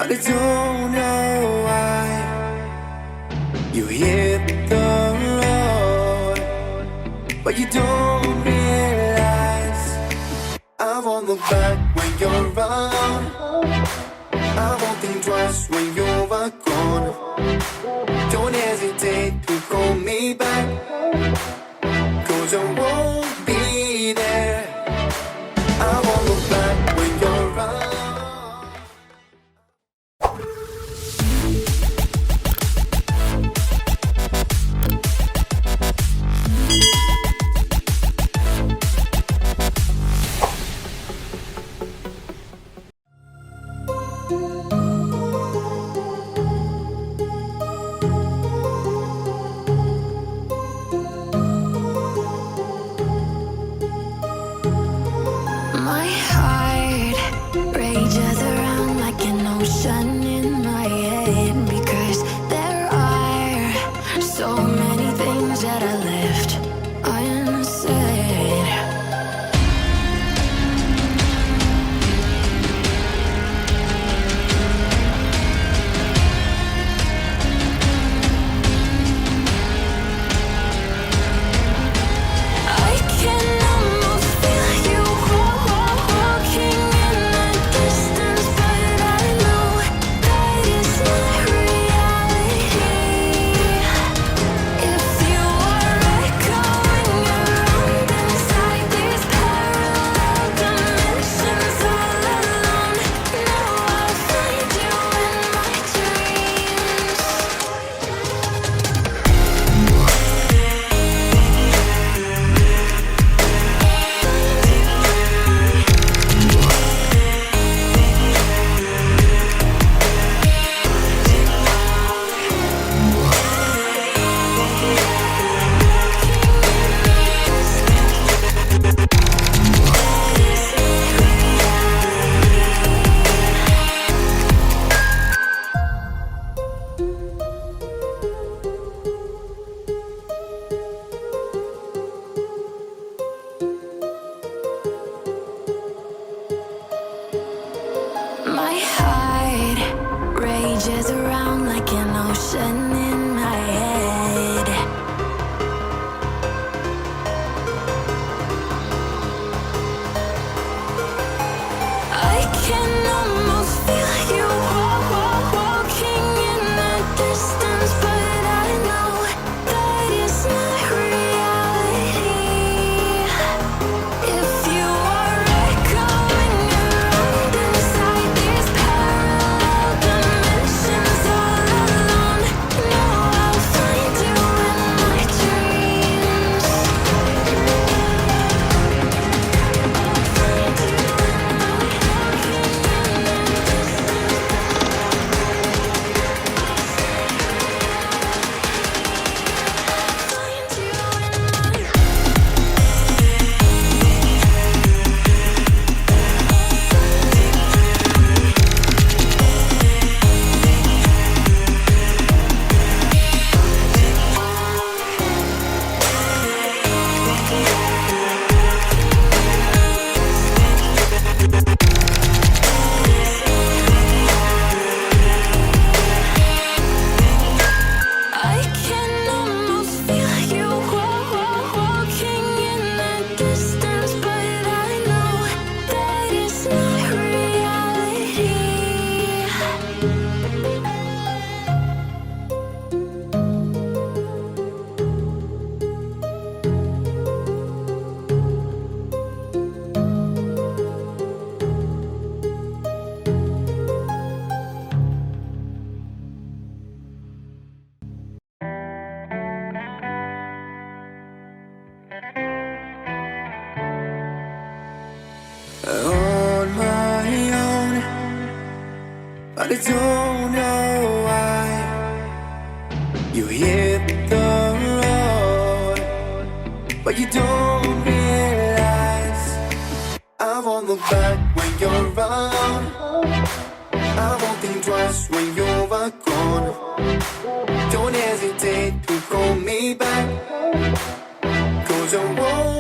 but I don't know why. You hit the road, but you don't realize I won't look back when you're around. I won't think twice when you are gone. Don't hesitate to call me back, 'cause I won't be there. I won't look back when you're around. My heart rages around like an ocean in my head, because there are so many things that I left unsaid. I can almost feel you walking in the distance, but I know that is not reality. If you are echoing around inside these parallel dimensions all alone, know I'll find you in my dreams. My heart rages around like an ocean in my head. I can almost feel you walking in the distance, but I know that is not reality. If you are echoing around inside these parallel dimensions all alone, know I'll find you in my dreams. I can almost feel you walking in the distance, but I know that is not reality. On my own, but I don't know why. You hit the road, but you don't realize I won't look back when you're around. I won't think twice when you are gone. Don't hesitate to call me back, 'cause I won't